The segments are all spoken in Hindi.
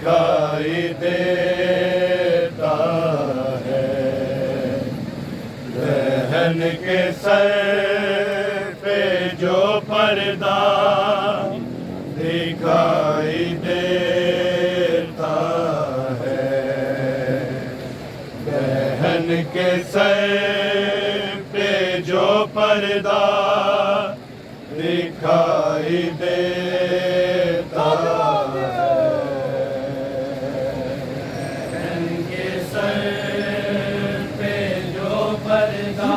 दिखाई देता है। रहन के सर पे जो पर्दा दिखाई देता है, रहन के सर पे जो पर्दा दिखाई देता है, रहन के सर पे जो पर्दा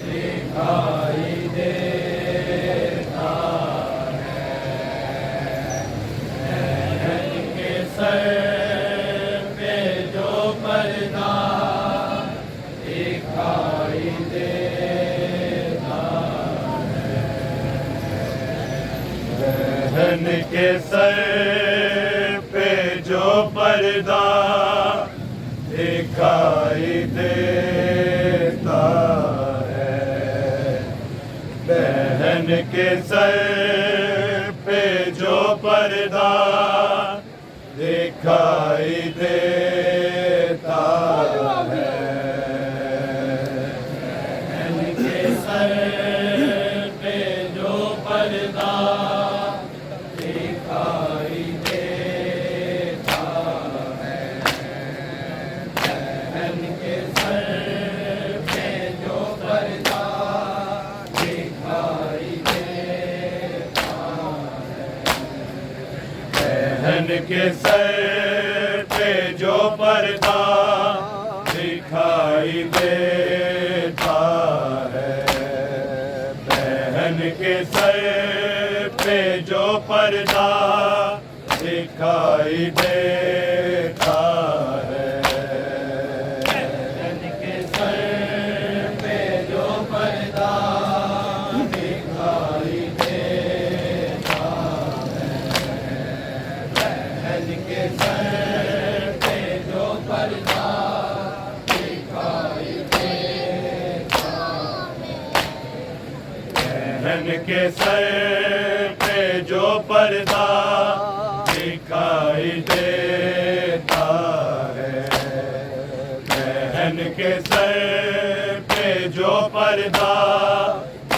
दिखाई देता है, रहन के सर पे जो पर्दा दिखाई देता है, रहन के सर पे जो पर्दा दिखाई देता है, बहन के सर पे जो पर्दा दिखाई देता है, बहन के सर पे जो पर्दा दिखाई देता है, बहन के सर पे जो पर्दा दिखाई देता है, बहन के सर पे जो पर्दा दिखाई देता है, बहन के सर पे जो पर्दा दिखाई देता है, बहन के सर पे जो पर्दा दिखाई देता है, बहन के सर पे जो पर्दा दिखाई देता है, बहन के सर पे जो पर्दा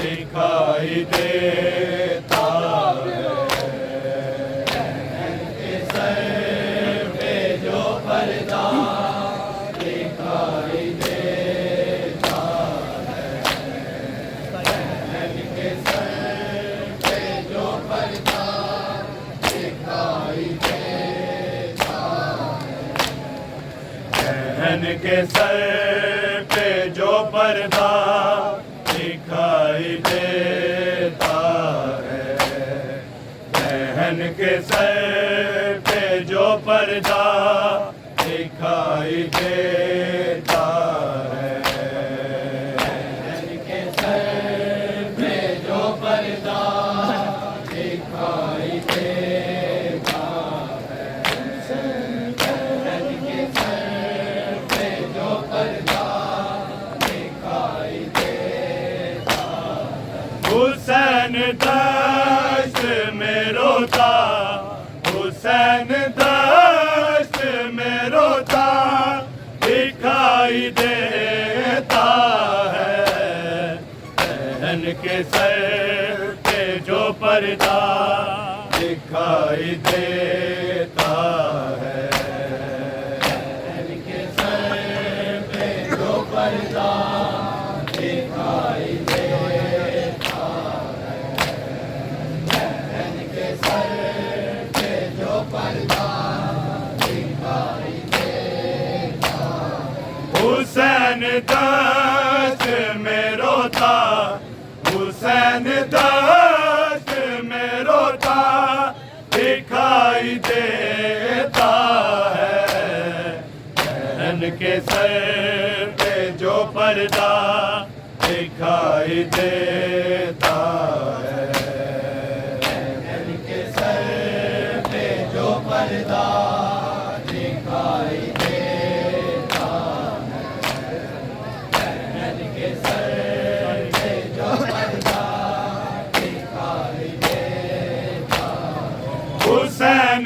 दिखाई देता है, बहन के सर पे जो पर्दा दिखाई देता है, बहन के सर पे जो पर्दा दिखाई देता है, बहन के सर पे जो पर्दा दिखाई देता है, बहन के सर पे जो पर्दा दिखाई देता है, बहन के सर पे जो पर्दा दिखाई देता है, बहन के सर पे जो पर्दा दिखाई देता है, बहन के सर पे जो पर्दा दिखाई देता है। हुसैन दश्त में रोता, हुसैन दश्त में रोता दिखाई देता है, बहन के सर पे जो पर्दा दिखाई देता है, बहन के सर पे जो पर्दा दिखाई देता है, बहन के सर पे जो पर्दा दिखाई देता है। हुसैन दश्त में रोता, हुसैन दश्त में रोता दिखाई देता है, बहन के सर पे जो पर्दा दिखाई देता है, बहन के सर पे जो पर्दा दिखाई देता है, बहन के सर पे जो पर्दा दिखाई देता है। हुसैन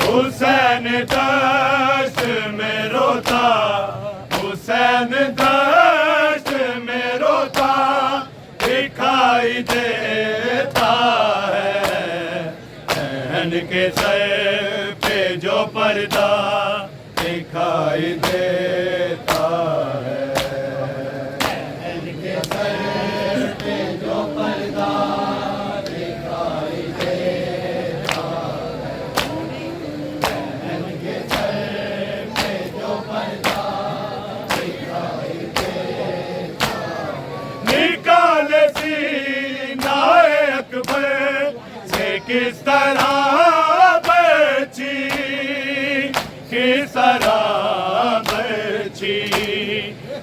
हुसैन दश्त में रोता, हुसैन दश्त में रोता दिखाई देता है। बहन के सर पे जो पर्दा दिखाई देता है। बहन के सर पे जो पर्दा दिखाई देता है। बहन के सर पे जो पर्दा दिखाई देता है। निकाल सीनाए अकबर से किस तरह बची, किस तरह बची।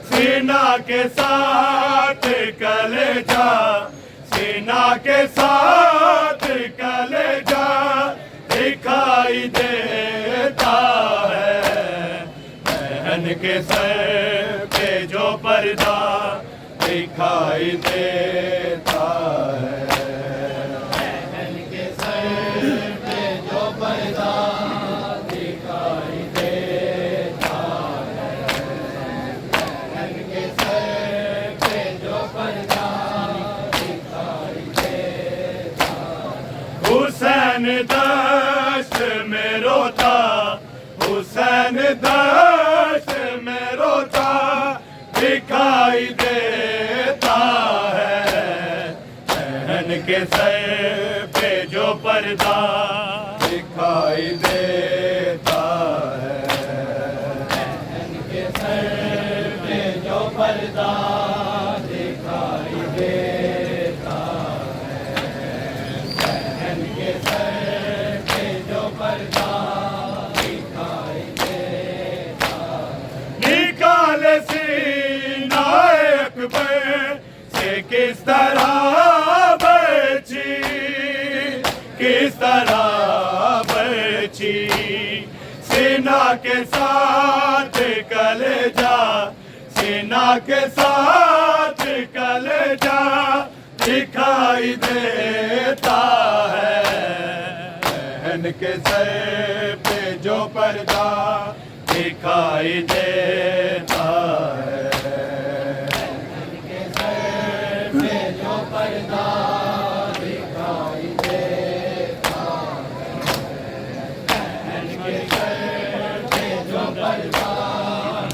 सीना के साथ कलेजा, सीना के साथ कलेजा दिखाई देता है। बहन के सर पे जो पर्दा दिखाई देता है। बहन के सर पे जो पर्दा दिखाई देता है। बहन के सर पे जो पर्दा दिखाई देता है। हुसैन दश्त में रोता, हुसैन दश्त में रोता दिखाई देता है। बहन के सर पे जो पर्दा दिखाई देता है। बहन के सर पे जो पर्दा दिखाई देता है। बहन के सर पे जो पर्दा दिखाई देता है। निकाल सीनाए अकबर से किस तरह बची, किस तरह बची। सीना के साथ कलेजा, सीना के साथ कलेजा दिखाई देता है। बहन के सर पे जो पर्दा दिखाई देता है। बहन के सर पे जो पर्दा दिखाई देता है। बहन के सर पे जो पर्दा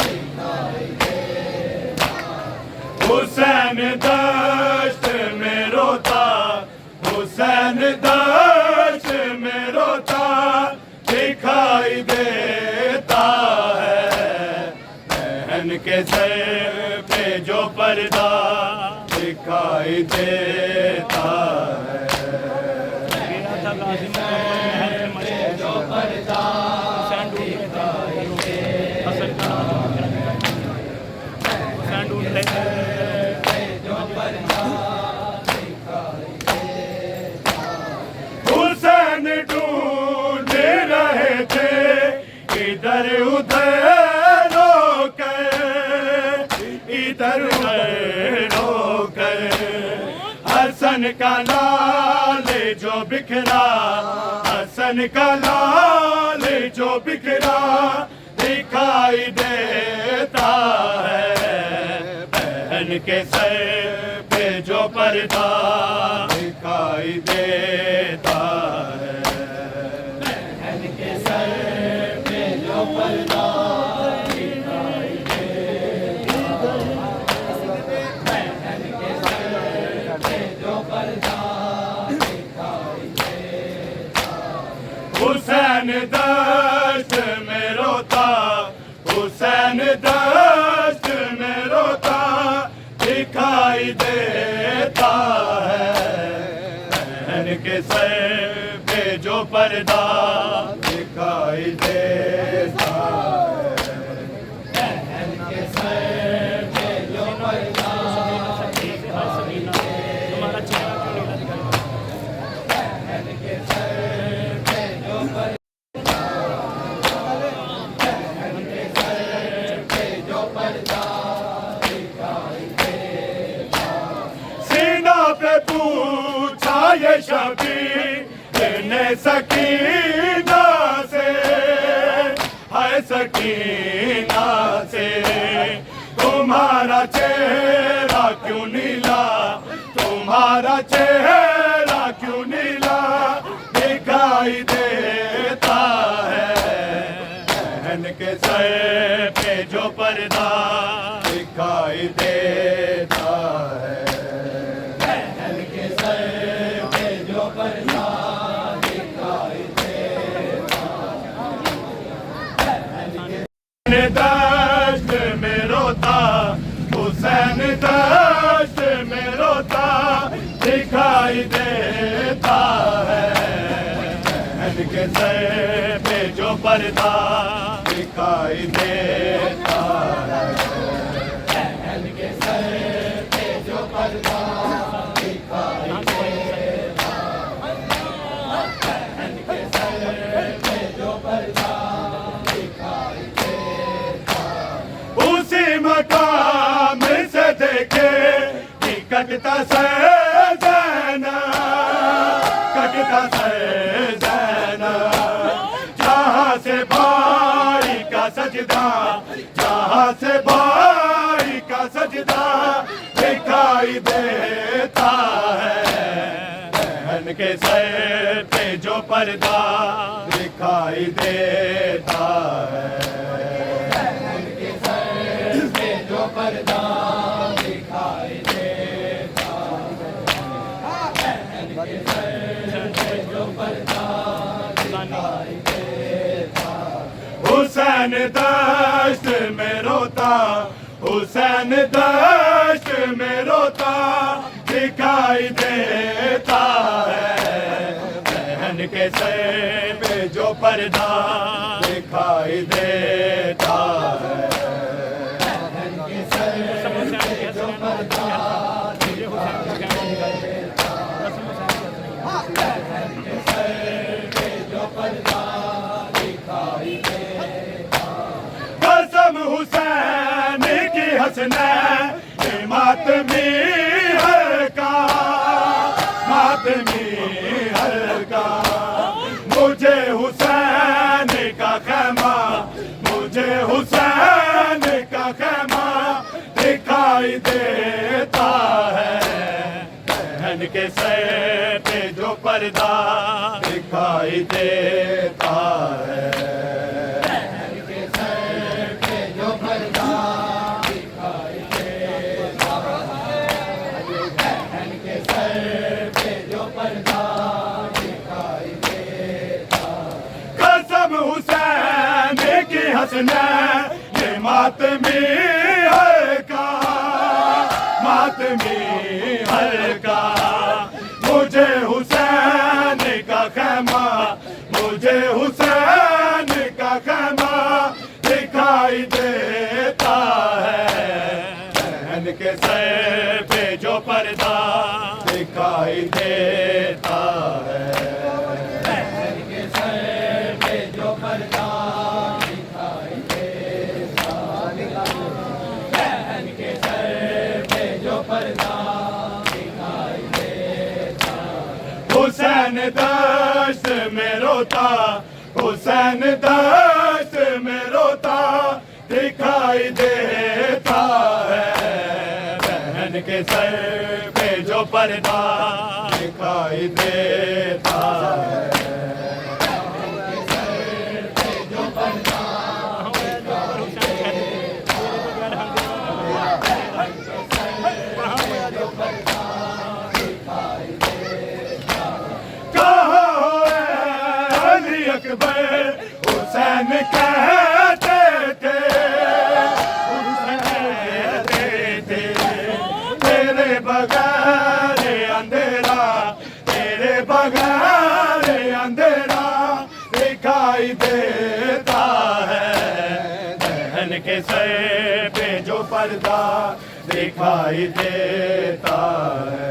दिखाई देता है। हुसैन दश्त में रोता, हुसैन दश्त में रोता दिखाई देता है। बहन के सर पे जो पर्दा दिखाई देता है। जो पर्दा दिखाई देता है। जो पर्दा दिखाई देता है। हुसैन ढूंढ रहे थे इधर उधर रोकर, इधर उधर रोकर। हसन का लाल जो बिखरा, हसन का लाल जो बिखरा दिखाई देता है। बहन के सर पे जो पर्दा दिखाई देता है। बहन के सर पे जो पर्दा दिखाई देता है। बहन के सर पे जो पर्दा दिखाई देता है। हुसैन दश्त में रोता, हुसैन दश्त में रोता दिखाई देता है। बहन के सर पे जो पर्दा दिखाई देता है। बहन के सर पे जो पर्दा दिखाई देता है। बहन के सर पे जो पर्दा, बहन के सर पे जो पर्दा दिखाई देता है। सीना पे पूछा ये शबीर ने सकीना से, सकीना से, तुम्हारा चेहरा क्यों नीला, तुम्हारा चेहरा क्यों नीला दिखाई देता है। बहन के सर पे जो पर्दा दिखाई देता है, बहन के सर पे जो पर्दा दिखाई देता है। दश्त में रोता हुसैन, दश्त में रोता दिखाई देता है। बहन के सर पे जो पर्दा दिखाई देता है, बहन के सर पे जो पर्दा दिखाई देता है। बहन के सर पे जो पर्दा दिखाई देता है। उसी मकाम से देखे कि कटता से ज़ैना, कटता से ज़ैना, जहाँ से भाई का सजदा, जहाँ से भाई का सजदा दिखाई देता है। बहन के सर पे जो पर्दा दिखाई देता है, बहन के सर पे जो पर्दा दिखाई देता है। बहन के सर पे जो पर्दा दिखाई देता है। हुसैन दश्त में रोता, हुसैन दश्त में रोता दिखाई देता है। बहन के सर पे जो पर्दा दिखाई देता है, बहन के सर पे जो पर्दा दिखाई देता है। बहन के सर पे जो पर्दा दिखाई देता है। कसम हुसैन की हसनैन मातमी हल्का, मातमी हल्का, मुझे हुसैन का खैमा, मुझे हुसैन का खैमा दिखाई देता है। बहन के सर पे जो पर्दा दिखाई देता है, बहन के सर पे जो पर्दा दिखाई देता है। बहन के सर पे जो पर्दा दिखाई देता है। कसम हुसैन की हसनैन ये मातमी हल्का, मातमी हल्का, मुझे हुसैन का खैमा, मुझे हुसैन का खैमा दिखाई देता है। बहन के सर पे जो पर्दा दिखाई देता है, बहन के सर पे जो पर्दा दिखाई देता है। बहन के सर पे जो पर्दा दिखाई देता है। हुसैन दश्त में रोता, हुसैन दश्त में रोता दिखाई देता है। बहन के सर पे जो पर्दा दिखाई देता है, बहन के सर पे जो पर्दा दिखाई देता है। बहन के सर पे जो पर्दा दिखाई देता है। कहा है अली अकबर हुसैन कहते थे, हुसैन कहते थे, तेरे बगैर अंधेरा, तेरे बगैर अंधेरा दिखाई देता है। बहन के सर पे जो पर्दा दिखाई देता है,